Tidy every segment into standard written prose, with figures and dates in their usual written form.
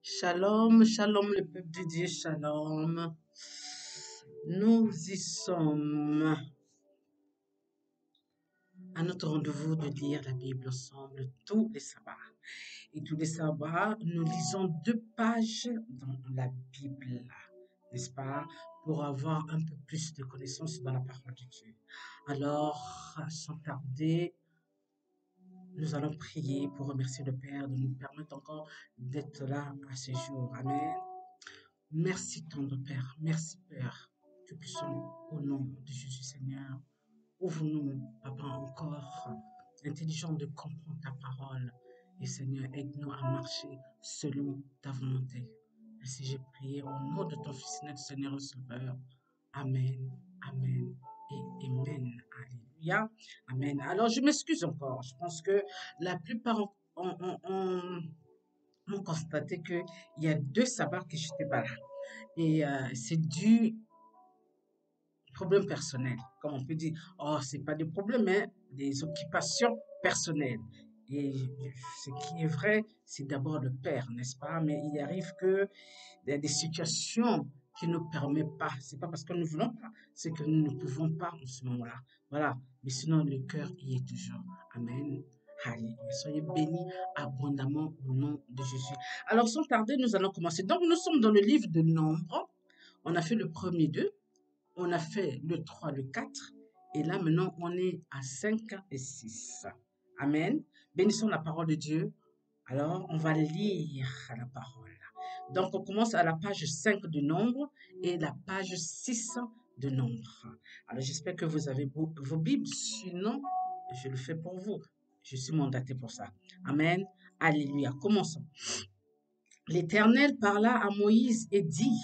Shalom, shalom le peuple de Dieu, shalom. Nous y sommes à notre rendez-vous de lire la Bible ensemble tous les sabbats. Et tous les sabbats, nous lisons 2 pages dans la Bible, n'est-ce pas, pour avoir un peu plus de connaissances dans la parole de Dieu. Alors, sans tarder, nous allons prier pour remercier le Père de nous permettre encore d'être là à ce jour. Amen. Merci, tendre Père. Merci, Père. Que puissions, au nom de Jésus, Seigneur, ouvre-nous, Papa, encore intelligent de comprendre ta parole. Et Seigneur, aide-nous à marcher selon ta volonté. Ainsi, j'ai prié au nom de ton Fils, notre Seigneur et Sauveur. Amen, amen et amen. Alléluia. Amen. Alors, je m'excuse encore. Je pense que la plupart ont constaté qu'il y a 2 sabbats que je n'étais pas là. Et c'est du problème personnel. Comme on peut dire, oh, c'est pas des problèmes, mais des occupations personnelles. Et ce qui est vrai, c'est d'abord le Père, n'est-ce pas? Mais il arrive que il y a des situations qui ne nous permettent pas. C'est pas parce que nous ne voulons pas, c'est que nous ne pouvons pas en ce moment-là. Voilà. Mais sinon, le cœur y est toujours. Amen. Alléluia. Soyez bénis abondamment au nom de Jésus. Alors, sans tarder, nous allons commencer. Donc, nous sommes dans le livre de Nombres. On a fait le premier 2, on a fait le 3, le 4, et là maintenant on est à 5 et 6. Amen. Bénissons la parole de Dieu. Alors on va lire la parole. Donc on commence à la page 5 de Nombre et la page 6 de Nombre. Alors j'espère que vous avez vos Bibles, sinon je le fais pour vous. Je suis mandaté pour ça. Amen. Alléluia. Commençons. L'Éternel parla à Moïse et dit,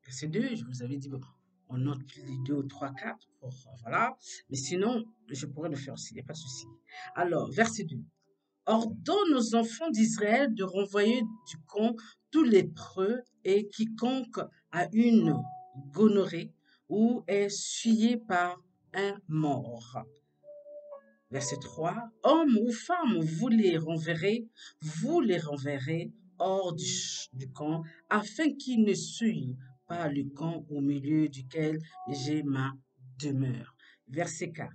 verset 2, je vous avais dit, bon, on note les 2 ou 3, 4, pour, voilà. Mais sinon, je pourrais le faire aussi, il n'y a pas de souci. Alors, verset 2. Ordonne aux enfants d'Israël de renvoyer du camp tous les lépreux et quiconque a une gonorrhée ou est souillé par un mort. Verset 3. Hommes ou femmes, vous les renverrez hors du camp, afin qu'ils ne souillent pas le camp au milieu duquel j'ai ma demeure. Verset 4.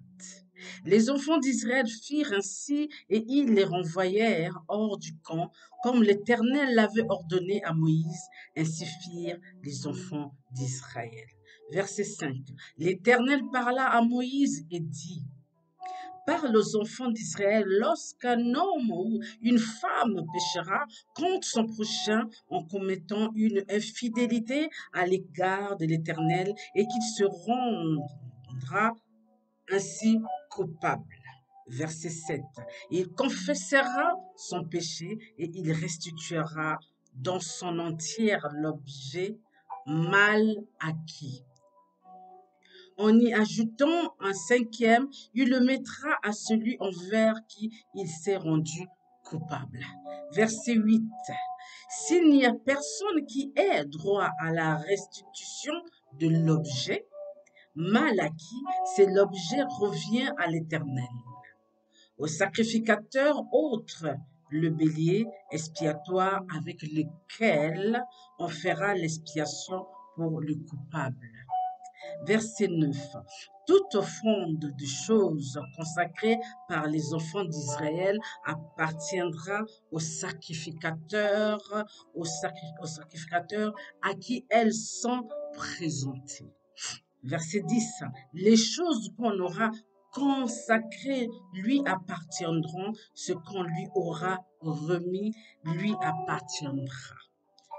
Les enfants d'Israël firent ainsi et ils les renvoyèrent hors du camp, comme l'Éternel l'avait ordonné à Moïse, ainsi firent les enfants d'Israël. Verset 5. L'Éternel parla à Moïse et dit, parle aux enfants d'Israël lorsqu'un homme ou une femme péchera contre son prochain en commettant une infidélité à l'égard de l'Éternel et qu'il se rendra ainsi coupable. Verset 7. Il confessera son péché et il restituera dans son entière l'objet mal acquis. En y ajoutant un 5e, il le mettra à celui envers qui il s'est rendu coupable. Verset 8. S'il n'y a personne qui ait droit à la restitution de l'objet mal acquis, c'est l'objet revient à l'Éternel. Au sacrificateur autre, le bélier expiatoire avec lequel on fera l'expiation pour le coupable. Verset 9. Toute offrande de choses consacrées par les enfants d'Israël appartiendra au sacrificateur à qui elles sont présentées. Verset 10. Les choses qu'on aura consacrées lui appartiendront, ce qu'on lui aura remis lui appartiendra.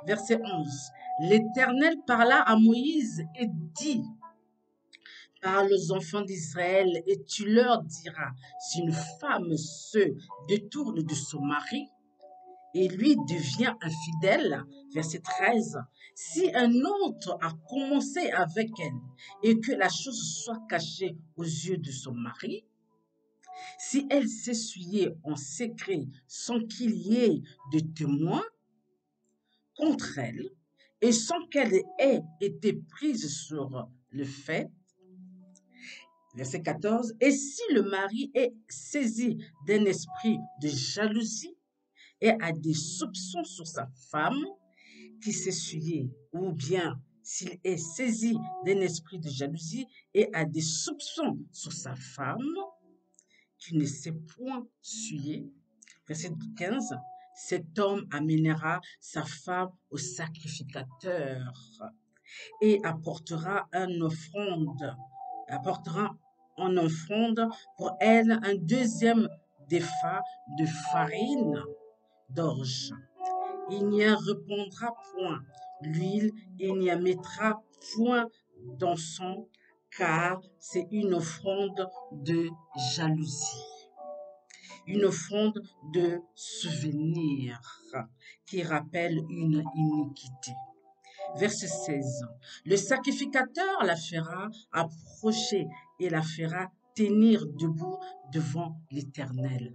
Verset 11. L'Éternel parla à Moïse et dit, parle aux enfants d'Israël et tu leur diras, si une femme se détourne de son mari et lui devient infidèle, verset 13, si un autre a commencé avec elle et que la chose soit cachée aux yeux de son mari, si elle s'essuyait en secret sans qu'il y ait de témoin contre elle et sans qu'elle ait été prise sur le fait, verset 14, et si le mari est saisi d'un esprit de jalousie et a des soupçons sur sa femme qui s'essuyait, ou bien s'il est saisi d'un esprit de jalousie et a des soupçons sur sa femme qui ne s'est point souillée. Verset 15, cet homme amènera sa femme au sacrificateur et apportera en offrande pour elle un deuxième défa de farine d'orge. Il n'y en répandra point l'huile, il n'y en mettra point d'encens, car c'est une offrande de jalousie, une offrande de souvenir qui rappelle une iniquité. Verset 16. Le sacrificateur la fera approcher et la fera tenir debout devant l'Éternel.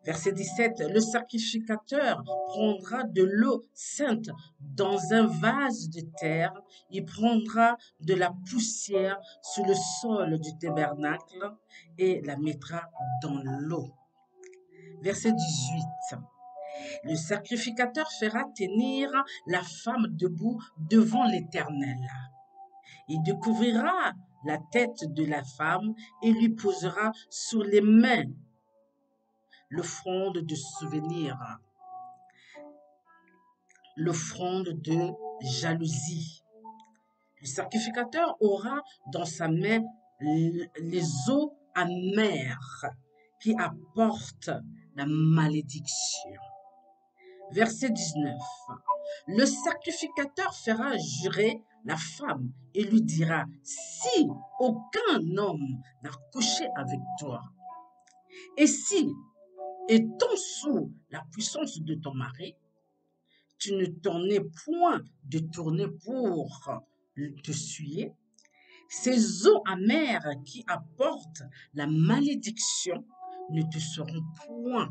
Verset 17, le sacrificateur prendra de l'eau sainte dans un vase de terre, il prendra de la poussière sur le sol du tabernacle et la mettra dans l'eau. Verset 18, le sacrificateur fera tenir la femme debout devant l'Éternel. Il découvrira la tête de la femme et lui posera sur les mains l'offrande de souvenir, l'offrande de jalousie. Le sacrificateur aura dans sa main les eaux amères qui apportent la malédiction. Verset 19. Le sacrificateur fera jurer la femme et lui dira, si aucun homme n'a couché avec toi, et si étant sous la puissance de ton mari, tu ne t'en es point détourné pour te souiller, ces eaux amères qui apportent la malédiction ne te seront point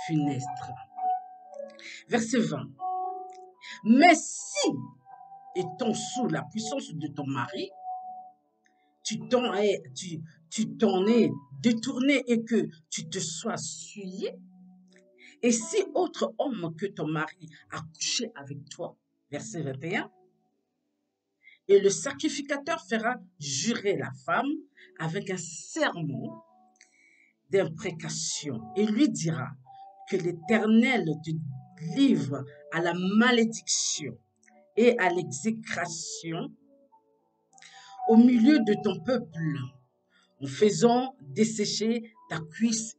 funestes. Verset 20. Mais si, étant sous la puissance de ton mari, tu t'en es détourné et que tu te sois souillé, et si autre homme que ton mari a couché avec toi, verset 21, et le sacrificateur fera jurer la femme avec un serment d'imprécation et lui dira que l'Éternel te livre à la malédiction et à l'exécration au milieu de ton peuple, en faisant dessécher ta cuisse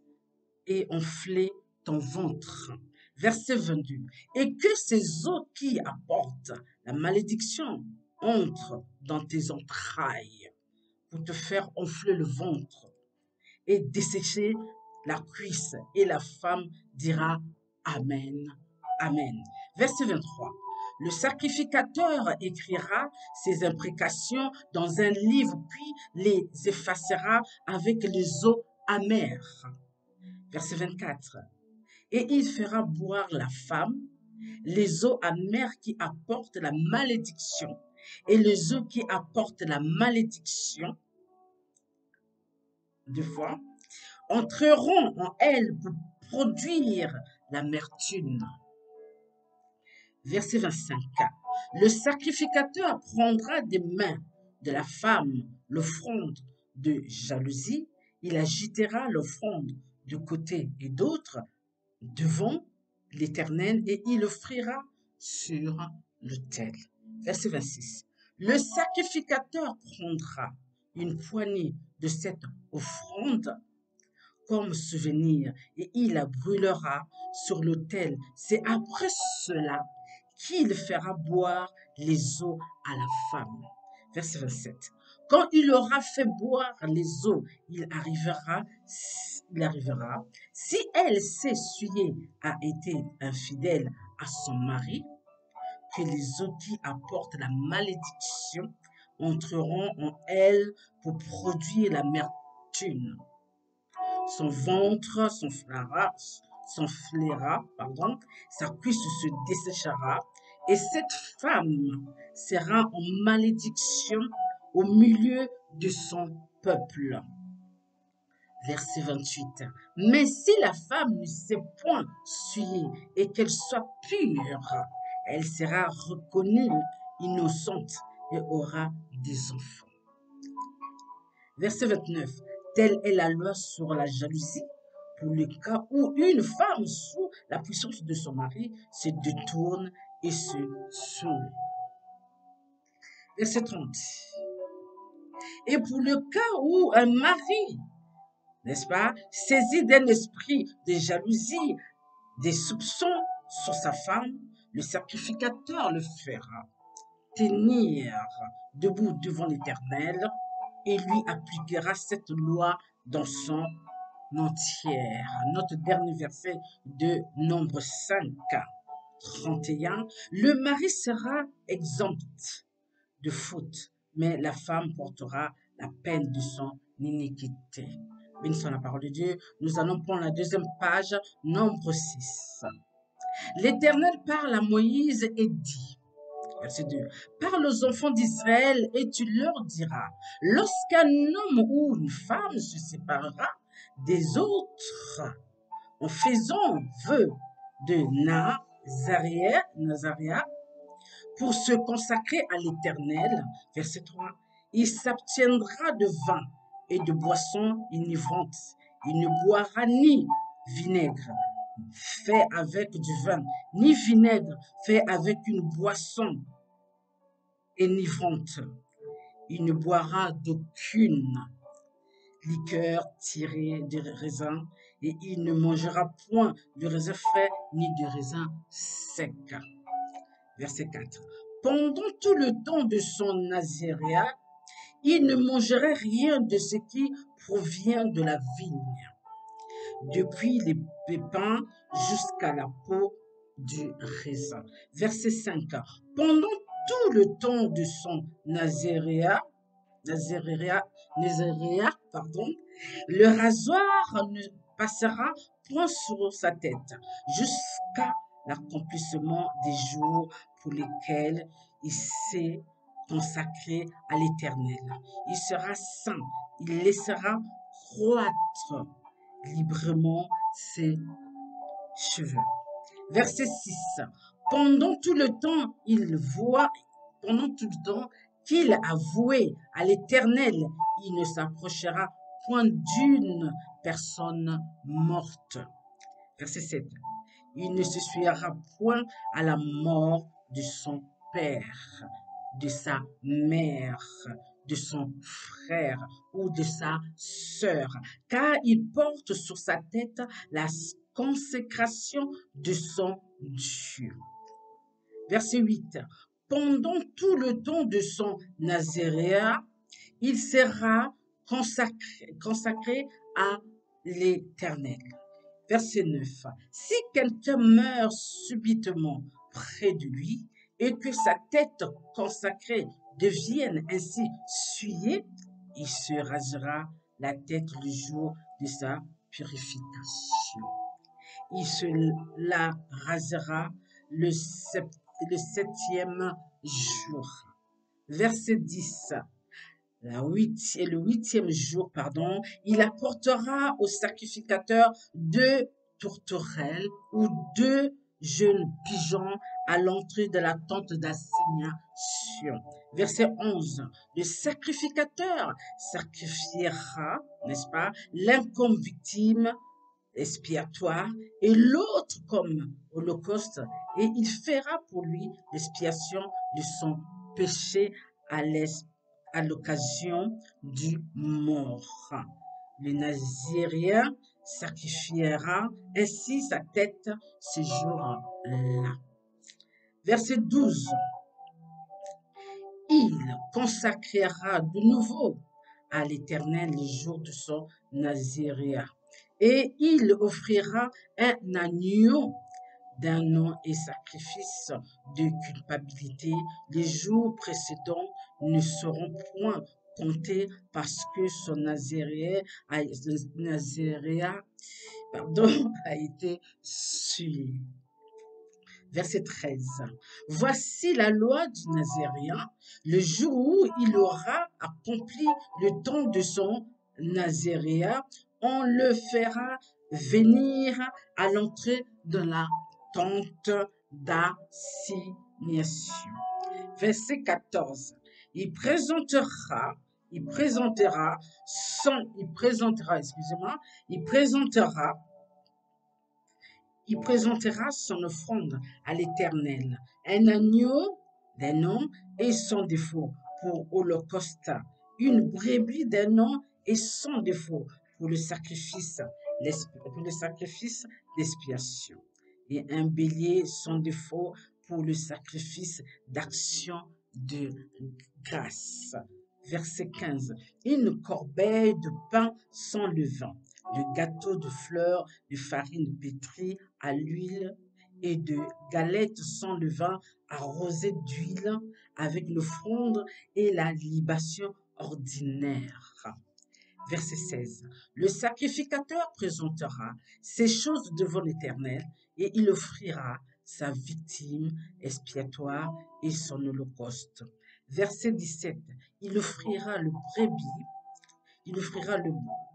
et enfler ton ventre. Verset 22. Et que ces eaux qui apportent la malédiction entrent dans tes entrailles pour te faire enfler le ventre et dessécher la cuisse. Et la femme dira Amen, Amen. Verset 23. Le sacrificateur écrira ces imprécations dans un livre, puis les effacera avec les eaux amères. Verset 24. Et il fera boire la femme les eaux amères qui apportent la malédiction, et les eaux qui apportent la malédiction, deux fois, entreront en elle pour produire l'amertume. Verset 25. Le sacrificateur prendra des mains de la femme l'offrande de jalousie, il agitera l'offrande de côté et d'autre devant l'Éternel et il offrira sur l'autel. Verset 26. Le sacrificateur prendra une poignée de cette offrande comme souvenir et il la brûlera sur l'autel. C'est après cela qu'il fera boire les eaux à la femme. Verset 27. Quand il aura fait boire les eaux, il arrivera, si elle s'essuyée a été infidèle à son mari, que les eaux qui apportent la malédiction entreront en elle pour produire l'amertume. Son ventre s'enflera, sa cuisse se desséchera, et cette femme sera en malédiction au milieu de son peuple. Verset 28. Mais si la femme ne s'est point souillée et qu'elle soit pure, elle sera reconnue innocente et aura des enfants. Verset 29. Telle est la loi sur la jalousie pour le cas où une femme sous la puissance de son mari se détourne et se souille. Verset 30. Et pour le cas où un mari, n'est-ce pas, saisi d'un esprit de jalousie, des soupçons sur sa femme, le sacrificateur le fera tenir debout devant l'Éternel et lui appliquera cette loi dans son entière. Notre dernier verset de Nombre 5, 31. Le mari sera exempt de faute, mais la femme portera la peine de son iniquité. Bénissons la parole de Dieu. Nous allons prendre la deuxième page, Nombre 6. L'Éternel parle à Moïse et dit, verset 2, parle aux enfants d'Israël et tu leur diras, lorsqu'un homme ou une femme se séparera des autres en faisant vœu de Nazaréa pour se consacrer à l'Éternel, verset 3, il s'abstiendra de vin et de boissons enivrantes. Il ne boira ni vinaigre fait avec du vin, ni vinaigre fait avec une boisson enivrante. Il ne boira d'aucune liqueur tirée de raisin et il ne mangera point de raisin frais ni de raisin sec. Verset 4. Pendant tout le temps de son nazaréat, il ne mangerait rien de ce qui provient de la vigne, depuis les pépins jusqu'à la peau du raisin. Verset 5. Pendant tout le temps de son nazaréat, le rasoir ne passera point sur sa tête jusqu'à l'accomplissement des jours pour lesquels il s'est consacré à l'Éternel. Il sera saint, il laissera croître librement ses cheveux. Verset 6. Pendant tout le temps qu'il a voué à l'Éternel, il ne s'approchera point d'une personne morte. Verset 7. Il ne se souillera point à la mort de son père, de sa mère, de son frère ou de sa sœur, car il porte sur sa tête la consécration de son Dieu. Verset 8. Pendant tout le temps de son nazaréat, il sera consacré à l'Éternel. Verset 9. Si quelqu'un meurt subitement près de lui et que sa tête consacrée devienne ainsi souillée, il se rasera la tête le jour de sa purification. Il se la rasera le septième jour. Verset 10. Le huitième jour, il apportera au sacrificateur 2 tourterelles ou 2 jeunes pigeons à l'entrée de la tente d'assignation. Verset 11. Le sacrificateur sacrifiera, n'est-ce pas, l'un comme victime expiatoire et l'autre comme holocauste, et il fera pour lui l'expiation de son péché à l'occasion du mort. Le Nazaréen sacrifiera ainsi sa tête ce jour-là. Verset 12. Il consacrera de nouveau à l'Éternel les jours de son Nazaréat. Et il offrira un agneau d'un an et sacrifice de culpabilité. Les jours précédents ne seront point comptés parce que son nazaréat a été souillé. Verset 13. Voici la loi du Nazaréen, le jour où il aura accompli le temps de son Nazaréat on le fera venir à l'entrée de la tente d'assignation. Verset 14. Il présentera, il présentera il présentera son offrande à l'Éternel, un agneau d'un an et sans défaut pour holocauste, une brebis d'un an et sans défaut pour le sacrifice d'expiation, et un bélier sans défaut pour le sacrifice d'action de grâce. Verset 15. Une corbeille de pain sans levain, de gâteaux de fleurs, de farine pétrie à l'huile et de galettes sans levain arrosées d'huile avec l'offrande et la libation ordinaire. Verset 16. Le sacrificateur présentera ces choses devant l'Éternel et il offrira sa victime expiatoire et son holocauste. Verset 17. Il offrira le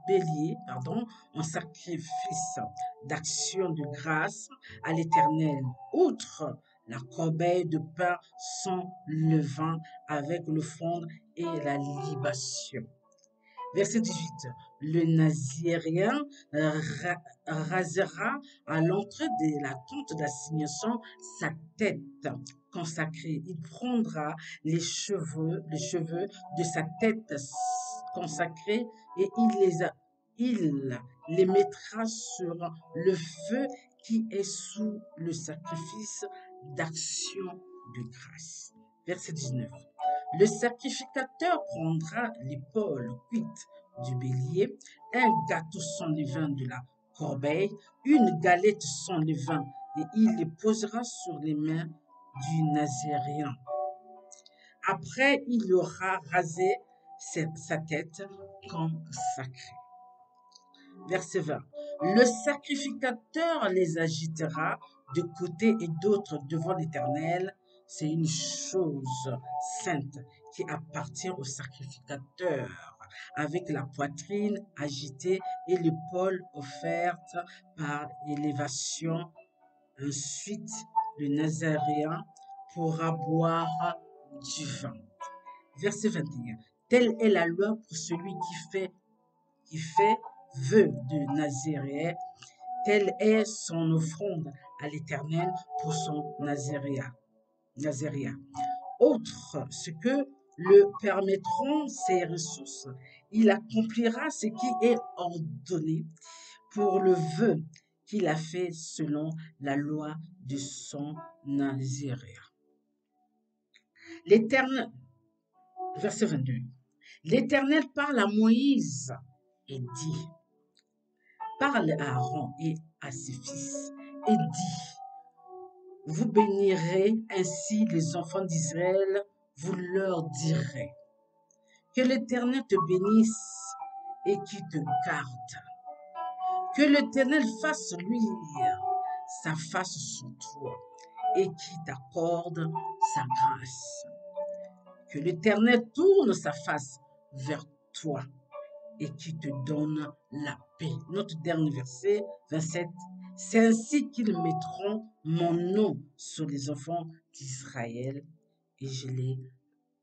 bélier, en sacrifice d'action de grâce à l'Éternel, outre la corbeille de pain sans levain avec l'offrande et la libation. Verset 18. Le Naziréen rasera à l'entrée de la tente d'assignation sa tête consacrée. Il prendra les cheveux de sa tête consacrée et il les mettra sur le feu qui est sous le sacrifice d'action de grâce. Verset 19. Le sacrificateur prendra l'épaule cuite du bélier, un gâteau sans levain de la corbeille, une galette sans levain, et il les posera sur les mains du Naziréen. Après, il aura rasé sa tête consacrée. Verset 20. Le sacrificateur les agitera de côté et d'autre devant l'Éternel. C'est une chose sainte qui appartient au sacrificateur, avec la poitrine agitée et l'épaule offerte par élévation. Ensuite, le Nazaréen pourra boire du vin. Verset 21. Telle est la loi pour celui qui fait vœu de Nazaréen. Telle est son offrande à l'Éternel pour son Nazaréen. Autre ce que le permettront ses ressources, il accomplira ce qui est ordonné pour le vœu qu'il a fait selon la loi de son Nazaréen. L'Éternel, verset 22. L'Éternel parle à Moïse et dit, parle à Aaron et à ses fils et dit, vous bénirez ainsi les enfants d'Israël, vous leur direz, que l'Éternel te bénisse et qui te garde. Que l'Éternel fasse luire sa face sur toi et qui t'accorde sa grâce. Que l'Éternel tourne sa face vers toi et qui te donne la paix. Notre dernier verset, 27. C'est ainsi qu'ils mettront mon nom sur les enfants d'Israël et je les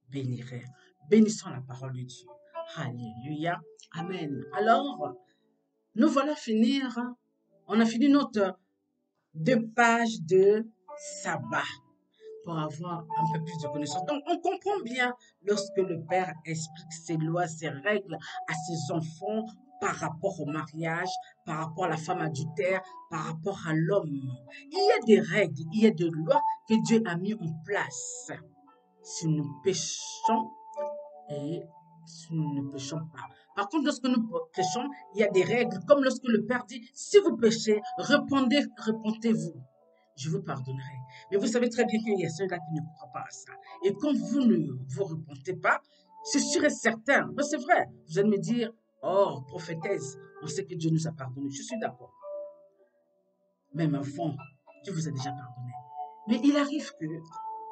bénirai. Bénissons la parole de Dieu. Alléluia. Amen. Alors, nous voilà finir. On a fini notre 2 pages de sabbat pour avoir un peu plus de connaissances. Donc, on comprend bien lorsque le Père explique ses lois, ses règles à ses enfants par rapport au mariage, par rapport à la femme adultère, par rapport à l'homme. Il y a des règles, il y a des lois que Dieu a mis en place. Si nous péchons et si nous ne péchons pas. Par contre, lorsque nous péchons, il y a des règles, comme lorsque le Père dit, si vous péchez, repentez-vous. Je vous pardonnerai. Mais vous savez très bien qu'il y a ceux-là qui ne croient pas à ça. Et quand vous ne vous repentez pas, c'est sûr et certain. Mais c'est vrai. Vous allez me dire, oh, prophétesse, on sait que Dieu nous a pardonné. Je suis d'accord. Même avant, Dieu vous a déjà pardonné. Mais il arrive que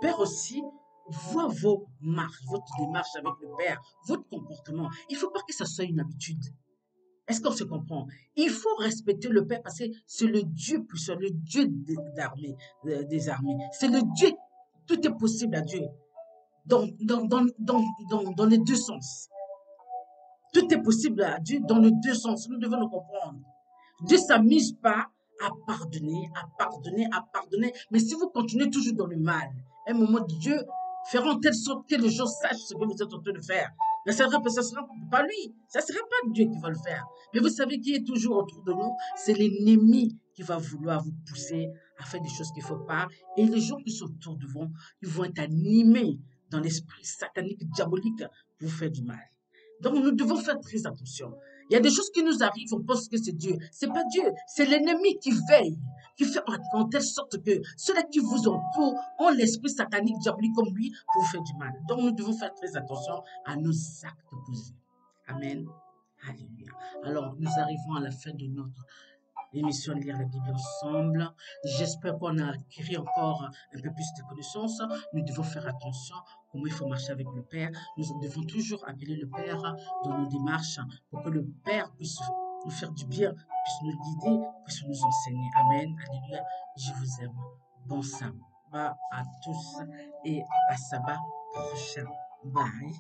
Père aussi voit vos marches, votre démarche avec le Père, votre comportement. Il ne faut pas que ça soit une habitude. Est-ce qu'on se comprend? Il faut respecter le Père parce que c'est le Dieu puissant, le Dieu des armées. C'est le Dieu, tout est possible à Dieu, dans les deux sens. Tout est possible à Dieu dans les deux sens. Nous devons le comprendre. Dieu ne s'amuse pas à pardonner, à pardonner, à pardonner. Mais si vous continuez toujours dans le mal, à un moment, Dieu fera en telle sorte que les gens sachent ce que vous êtes en train de faire. Mais ça ne sera pas lui. Ça ne sera pas Dieu qui va le faire. Mais vous savez qui est toujours autour de nous? C'est l'ennemi qui va vouloir vous pousser à faire des choses qu'il ne faut pas. Et les gens qui sont autour de vous, ils vont être animés dans l'esprit satanique, diabolique pour vous faire du mal. Donc, nous devons faire très attention. Il y a des choses qui nous arrivent, on pense que c'est Dieu. C'est pas Dieu, c'est l'ennemi qui veille, qui fait en telle sorte que ceux-là qui vous entourent ont l'esprit satanique, diabolique comme lui, pour vous faire du mal. Donc, nous devons faire très attention à nos actes posés. Amen. Alléluia. Alors, nous arrivons à la fin de notre émission de lire la Bible ensemble. J'espère qu'on a acquis encore un peu plus de connaissances. Nous devons faire attention comment il faut marcher avec le Père. Nous devons toujours appeler le Père dans nos démarches pour que le Père puisse nous faire du bien, puisse nous guider, puisse nous enseigner. Amen. Alléluia. Je vous aime. Bon sabbat à tous et à sabbat prochain. Bye.